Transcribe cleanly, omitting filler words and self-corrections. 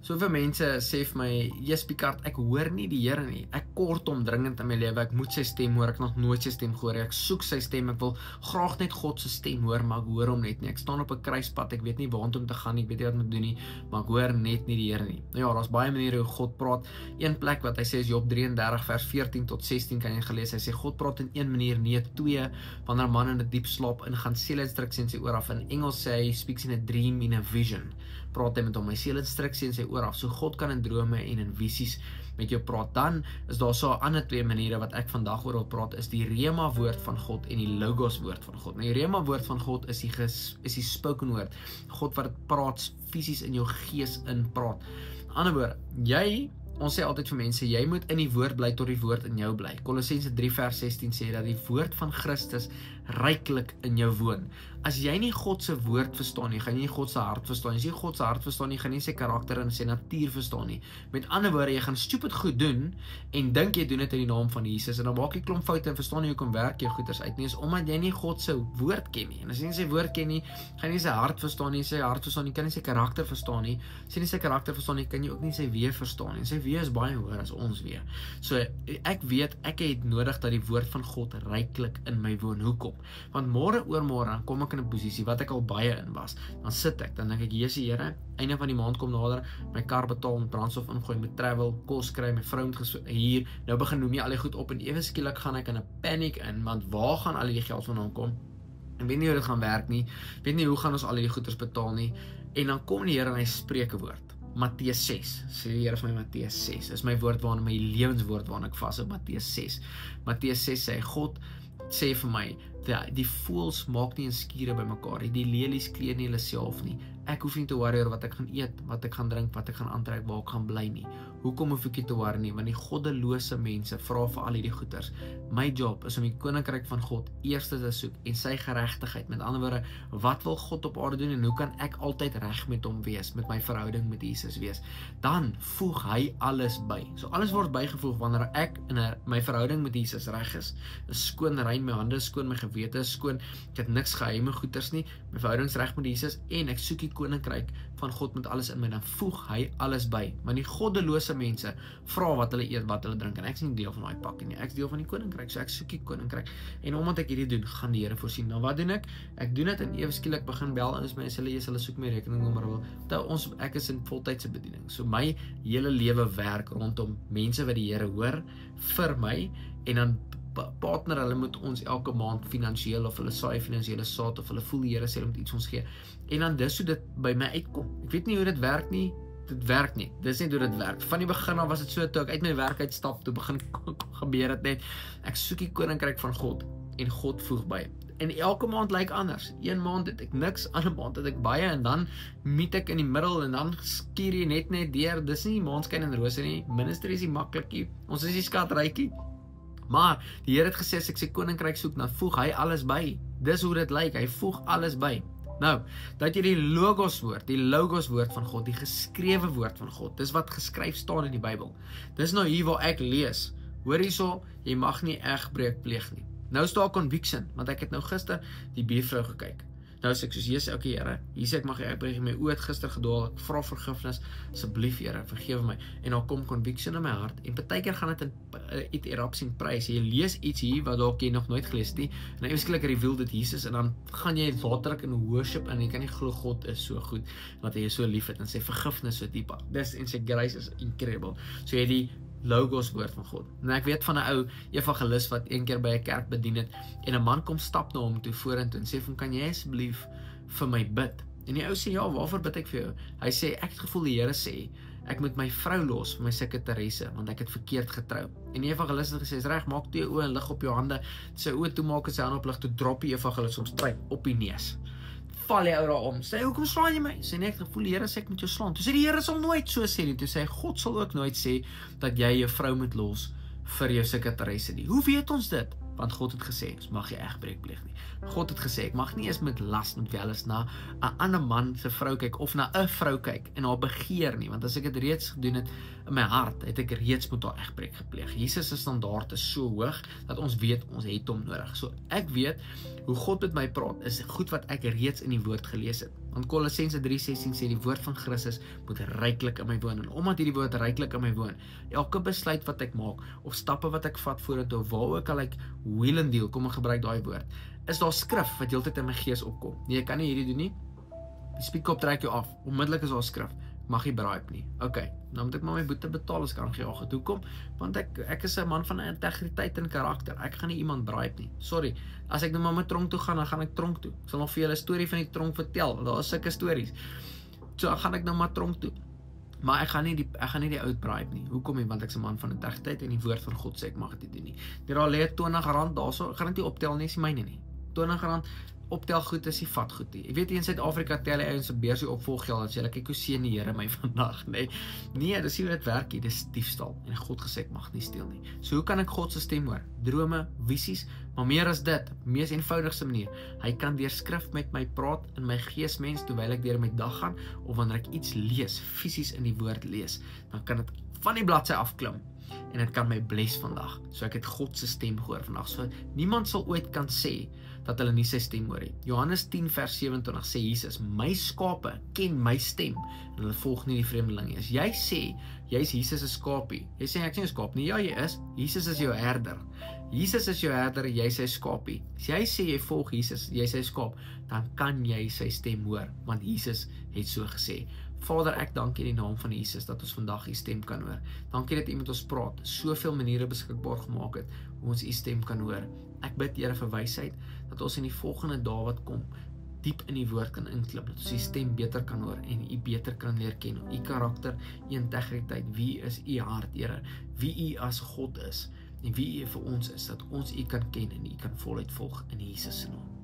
Soveel mense sê vir my, "Jesus Picard, ek hoor nie die Here nie. Ek kort hom dringend in my lewe. Ek moet sy stem hoor. Ek nog nooit sy stem gehoor. Ek soek sy stem. Ek wil graag net God se stem hoor, maar ek hoor hom net nie. Ek staan op 'n kruispunt. Ek weet nie waartoe om te gaan nie. Ek weet nie wat om te doen nie, maar ek hoor net nie die Here nie." Nou ja, daar's baie maniere hoe God praat. Een plek wat hy sê is Job 33 vers 14 tot 16 kan jy gelees. Hy sê God praat in een manier, nie twee. Wanneer 'n man in 'n diep slaap ingaan, sê instruksie in sy oor af. In Engels sê hy speaks in a dream, in a vision. Praat hy met hom, hy sê instruksie in sy oor af. So God kan in drome en in visies met jou praat. Dan is daar so 'n ander twee maniere wat ek vandag oor wil praat, is die Rema woord van God en die Logos woord van God. Nou die Rema woord van God is die spoken word. God wat praat fisies in jou gees in praat. In ander woorde, ons sê altyd vir mense, jy moet in die woord bly tot die woord in jou bly. Kolossense 3 vers 16 sê dat die woord van Christus ryklik in jou woon. As jy nie God se woord verstaan nie, gaan jy nie God se hart verstaan nie. As jy God se hart verstaan nie, gaan jy sy karakter en sy natuur verstaan nie. Met ander woorde, jy gaan stupid goed doen en dink jy doen dit in die naam van Jesus en dan maak jy klomp foute en verstaan nie hoekom werk jou goeders uit nie. Is omdat jy nie God se woord ken nie. En as jy nie sy woord ken nie, gaan jy nie sy hart verstaan nie, sy hart verstaan nie, kan nie sy karakter verstaan nie. As jy nie sy karakter verstaan nie, kan jy ook nie sy weë verstaan nie. Sy weë is baie hoër as ons weë. So ek weet ek het nodig dat die woord van God ryklik in my woon. Hoekom? Want môre oor môre dan kom ek in 'n posisie wat ek al baie in was. Dan sit ek, dan dink ek, Jesus Here, einde van die maand kom nader, my kar betaal, met brandstof ingooi, met travel, kos kry, my vrou moet hier, nou begin noem jy al die goed op en ewe skielik gaan ek in 'n paniek in, want waar gaan al die geld vandaan kom? Ek weet nie hoe dit gaan werk nie. Ek weet nie hoe gaan ons al die goeders betaal nie. En dan kom die Here en hy spreek 'n woord. Matteus 6, sê die Here vir my Matteus 6, is my woord waarna my lewenswoord waarna ek vashou, Matteus 6. Matteus 6 sê, God sê vir my, die voëls maak nie 'n skure by mekaar nie, die lelies kleed nie hulle self nie. Ek hoef nie te worry oor wat ek gaan eet, wat ek gaan drink, wat ek gaan aantrek, waar ek gaan bly nie. Hoekom hoef ek nie te worry nie? Want die goddelose mense vra vir al hierdie goeders. My job is om die koninkryk van God eers te soek en sy geregtigheid. Met ander woorde, wat wil God op aarde doen en hoe kan ek altyd reg met hom wees, met my verhouding met Jesus wees? Dan voeg hy alles by. So alles word bygevoeg wanneer ek in my verhouding met Jesus reg is skoon, rein, my hande is skoon, my gewete is skoon, ek het niks geheime goeders nie, my verhoudings reg met Jesus en ek soek die koninkryk van God met alles in my, dan voeg hy alles by. Maar die goddelose mense vra wat hulle eet, wat hulle drink en ek is nie deel van daai pakkie nie. Ek is deel van die koninkryk, so ek soek die koninkryk. En omdat ek hierdie doen, gaan die Here voorsien. Nou wat doen ek? Ek doen dit en ewe skielik begin bel en is my hulle soek my rekeningnommer wil. Ek is in voltydse bediening. So my hele lewe werk rondom mense wat die Here hoor vir my en dan partner hulle met ons elke maand finansiëel of hulle saai finansiële saad of hulle voel die Here sê hulle moet iets ons gee. En dan dis hoe dit by my uitkom. Ek weet nie hoe dit werk nie. Dit werk nie. Dis nie hoe dit werk. Van die begin af was dit so toe ek uit my werk uitstap, toe begin gebeur dit net. Ek soek die koninkryk van God en God voeg by. En elke maand lyk anders. Een maand het ek niks, ander maand het ek baie en dan meet ek in die middel en dan skuur jy net deur. Dis nie maanskyn en rose nie. Ministry is nie maklikie. Ons is nie skatrykie. Maar die Here het gesê as ek sy koninkryk soek, dan voeg hy alles by. Dis hoe dit lyk, hy voeg alles by. Nou, dat jy die Logos woord van God, die geskrewe woord van God, dis wat geskryf staan in die Bybel. Dis nou hier waar ek lees. Hoor hierso, jy mag nie egbreek pleeg nie. Nou is daar conviction, want ek het nou gister die buurvrou gekyk. Nou sê ek soos, Jesus, okay Here, hier sê ek mag egbreek, my oë het gister gedwaal, ek vra vergifnis, asseblief Here, vergewe my. En dan kom conviction in my hart, en partykeer gaan dit in erupsie en prys. Jy lees iets hier, wat dalk jy nog nooit gelees het nie, en dan eweskielik reveal dit Jesus, en dan gaan jy waterlik in worship, en jy kan nie glo God is so goed, wat hy is so lief het, en sy vergifnis so diep, en sy grace is incredible. So jy die Logos woord van God. En ek weet van 'n ou evangelis wat een keer by 'n kerk bedien het en 'n man kom stap na hom toe vorentoe en sê van kan jy asseblief vir my bid? En die ou sê ja, waarvoor bid ek vir jou? Hy sê ek het gevoel die Here sê ek moet my vrou los vir my sekretaresse want ek het verkeerd getrou. En die evangelis het gesê is reg, maak toe jou oë en lig op jou hande. Sy oë toe maak en sy hand op lig toe drop die evangelis om stryk op die neus. Val die ou daar om. Sê hoekom slaan jy my? Sê nee, ek het gevoel die Here sê ek moet jou slaan. Toe sê die Here sal nooit so sê nie. Toe sê God sal ook nooit sê dat jy jou vrou moet los vir jou sekretaresse nie. Hoe weet ons dit? Want God het gesê, ons mag jy egbreek pleeg nie. God het gesê, ek mag nie eens met las met welis na 'n ander man se vrou kyk of na 'n vrou kyk en haar begeer nie, want as ek dit reeds gedoen het in my hart, het ek reeds met haar egbreek gepleeg. Jesus se standaard is so hoog dat ons weet ons het hom nodig. So ek weet hoe God met my praat is goed wat ek reeds in die woord gelees het. Want Kolossense 3:16 sê die woord van Christus moet ryklik in my woon. En omdat hierdie woord ryklik in my woon, elke besluit wat ek maak, of stappe wat ek vat vorentoe, waar ook al ek wheel and deal, kom ek gebruik daai woord, is daar skrif wat heeltyd in my gees opkom. Nee, jy kan nie hierdie doen nie. Die speaker trek jou af, onmiddellik is daar skrif. Mag jy bribe nie. Okay, nou moet ek maar my boete betaal as ek aangejaag het. Hoekom? Want ek is 'n man van integriteit en karakter. Ek gaan nie iemand bribe nie. Sorry. As ek nou maar met tronk toe gaan, dan gaan ek tronk toe. Ek sal nog vir julle 'n storie van die tronk vertel, want daar is sulke stories. So dan gaan ek nou maar tronk toe. Maar ek gaan nie die oud bribe nie. Hoekom nie? Want ek is 'n man van integriteit en die woord van God sê ek mag dit doen nie. Daar lê R20 daarso, ek gaan dit nie optel nie, is nie myne nie. R20 optel goed is die vat goed nie. Ek weet in Suid-Afrika tel die ouens se beursie opvolggeld, as jy kyk hoe seën die Here my vandag, nee. Nee, dis nie hoe dit werk nie, dis diefstal. En God gesê ek mag nie steel nie. So hoe kan ek God se stem hoor? Drome, visies, maar meer as dit, mees eenvoudigste manier. Hy kan deur skrif met my praat in my geesmens terwyl ek deur my dag gaan, of wanneer ek iets lees, fisies in die woord lees, dan kan dit van die bladsy afklim. En dit kan my bless vandag. So ek het God se stem gehoor vandag. So niemand sal ooit kan sê dat hulle nie sy stem hoor nie. Johannes 10:27 sê Jesus, my skape ken my stem en hulle volg nie die vreemdeling nie. As jy sê jy's Jesus se skapie, jy sê ek is nie 'n skaap nie. Ja, jy is. Jesus is jou herder. Jesus is jou herder, jy sy skapie. As jy sê jy volg Jesus, jy sy skaap, dan kan jy sy stem hoor, want Jesus het so gesê. Vader, ek dank in die naam van Jesus dat ons vandag u stem kan hoor. Dankie dat u met ons praat, soveel maniere beskikbaar gemaak het hoe ons u stem kan hoor. Ek bid Here vir wysheid dat ons in die volgende dae wat kom diep in die woord kan inklim, dat ons u stem beter kan hoor en u beter kan leer ken. U karakter, u integriteit, wie is u hart, Here, wie u as God is en wie u vir ons is, dat ons u kan ken en u kan voluit volg in Jesus se naam.